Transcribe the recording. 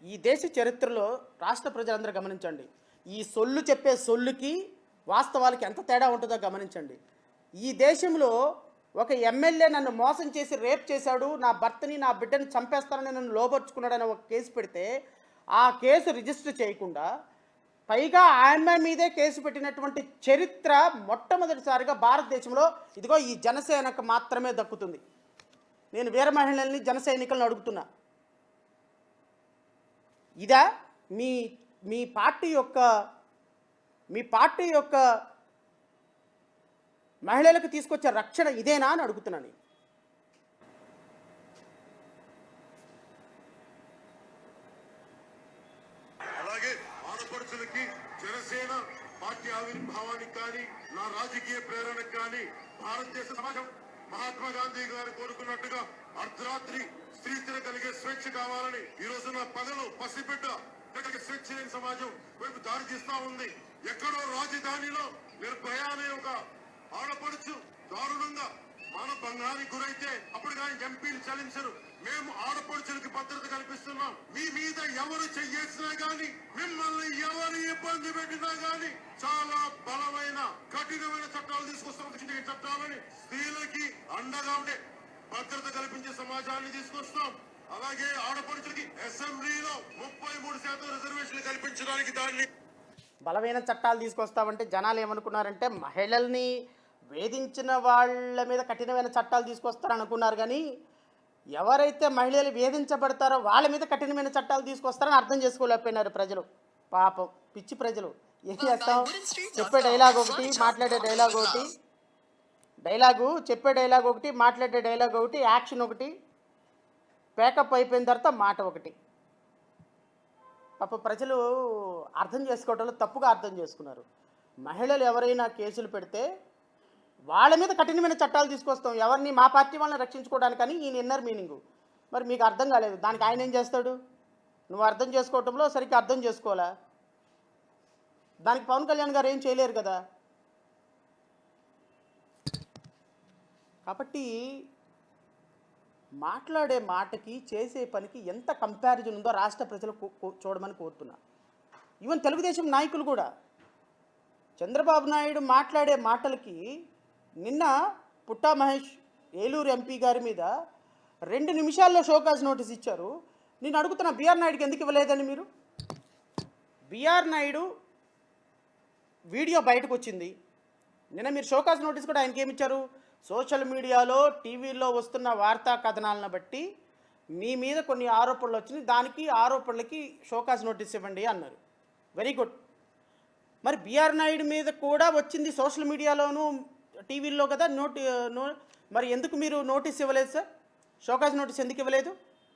ఈ దేశ చరిత్రలో రాష్ట్ర ప్రజలందరూ గమనించండి. ఈ సొల్లు చెప్పే సొల్లుకి వాస్తవాలకి ఎంత తేడా ఉంటుందో గమనించండి. ఈ దేశంలో ఒక ఎమ్మెల్యే నన్ను మోసం చేసి రేప్ చేశాడు, నా భర్తని నా బిడ్డని చంపేస్తానని నన్ను లోబర్చుకున్నాడని ఒక కేసు పెడితే ఆ కేసు రిజిస్టర్ చేయకుండా పైగా ఆమె మీదే కేసు పెట్టినటువంటి చరిత్ర మొట్టమొదటిసారిగా భారతదేశంలో ఇదిగో ఈ జనసేనకు మాత్రమే దక్కుతుంది. నేను వీర మహిళల్ని జన సైనికులను అడుగుతున్నా, ఇదా మీ మీ పార్టీ యొక్క మహిళలకు తీసుకొచ్చే రక్షణ ఇదేనా అని అడుగుతున్నాను. అలాగే ఆడపడుచులకి జనసేన పార్టీ ఆవిర్భావానికి కానీ నా రాజకీయ ప్రేరణకు కానీ భారతదేశ సమాజం మహాత్మా గాంధీ గారు కోరుకున్నట్టుగా అర్ధరాత్రి స్త్రీత్వ కలిగే స్వేచ్ఛ కావాలని ఈ రోజు నా పగలు పసిబిడ్డ స్వేచ్ఛ లేని సమాజం వైపు దారి తీస్తా ఉంది. ఎక్కడో రాజధానిలో నిర్భయానే ఒక ఆడపడుచు దారుణంగా మాన భంగానికి గురైతే అప్పుడు కానీ ఎంపీలు చలించరు. మేము ఆడపడుచులకి భద్రత కల్పిస్తున్నాం. మీ మీద ఎవరు చెయ్యేసినా గాని, మిమ్మల్ని ఎవరు ఇబ్బంది పెట్టినా గాని చాలా బలమైన కఠినమైన చట్టాలు తీసుకొస్తాం. చట్టాలని స్త్రీలకి అండగా ఉండే భద్రత కల్పించే సమాజాన్ని తీసుకొస్తాం. అలాగే ఆడపడుచులకి అసెంబ్లీలో 33% రిజర్వేషన్లు కల్పించడానికి దాన్ని బలమైన చట్టాలు తీసుకొస్తామంటే జనాలు ఏమనుకున్నారంటే మహిళల్ని వేధించిన వాళ్ళ మీద కఠినమైన చట్టాలు తీసుకొస్తారనుకున్నారు. కానీ ఎవరైతే మహిళలు వేధించబడతారో వాళ్ళ మీద కఠినమైన చట్టాలు తీసుకొస్తారని అర్థం చేసుకోలేకపోయినారు ప్రజలు. పాపం పిచ్చి ప్రజలు. ఏం చేస్తాం, చెప్పే డైలాగ్ ఒకటి, మాట్లాడే డైలాగ్ ఒకటి, చెప్పే డైలాగ్ ఒకటి, మాట్లాడే డైలాగ్ ఒకటి, యాక్షన్ ఒకటి, ప్యాకప్ అయిపోయిన తర్వాత మాట ఒకటి. పాప ప్రజలు అర్థం చేసుకోవడంలో తప్పుగా అర్థం చేసుకున్నారు. మహిళలు ఎవరైనా కేసులు పెడితే వాళ్ళ మీద కఠినమైన చట్టాలు తీసుకొస్తాం, ఎవరిని మా పార్టీ వాళ్ళని రక్షించుకోవడానికని ఈయన ఇన్నర్ మీనింగు. మరి మీకు అర్థం కాలేదు, దానికి ఆయన ఏం చేస్తాడు? నువ్వు అర్థం చేసుకోవటంలో సరిగ్గా అర్థం చేసుకోవాలా? దానికి పవన్ కళ్యాణ్ గారు ఏం చేయలేరు కదా. కాబట్టి మాట్లాడే మాటకి చేసే పనికి ఎంత కంపారిజన్ ఉందో రాష్ట్ర ప్రజలు చూడమని కోరుతున్నా. ఈవెన్ తెలుగుదేశం నాయకులు కూడా చంద్రబాబు నాయుడు మాట్లాడే మాటలకి నిన్న పుట్టా మహేష్ ఏలూరు ఎంపీ గారి మీద 2 నిమిషాల్లో షోకాజ్ నోటీస్ ఇచ్చారు. నేను అడుగుతున్నా, బిఆర్ నాయుడుకి ఎందుకు ఇవ్వలేదని మీరు? బిఆర్ నాయుడు వీడియో బయటకు వచ్చింది, నిన్న మీరు షోకాజ్ నోటీస్ కూడా ఆయనకి ఏమిచ్చారు? సోషల్ మీడియాలో టీవీల్లో వస్తున్న వార్తా కథనాలను బట్టి మీ మీద కొన్ని ఆరోపణలు వచ్చినాయి, దానికి ఆరోపణలకి షోకాజ్ నోటీస్ ఇవ్వండి అన్నారు. Very good. మరి బిఆర్ నాయుడు మీద కూడా వచ్చింది సోషల్ మీడియాలోనూ టీవీల్లో కదా మరి ఎందుకు మీరు నోటీస్ ఇవ్వలేదు సార్? షోకాజ్ నోటీస్ ఎందుకు ఇవ్వలేదు?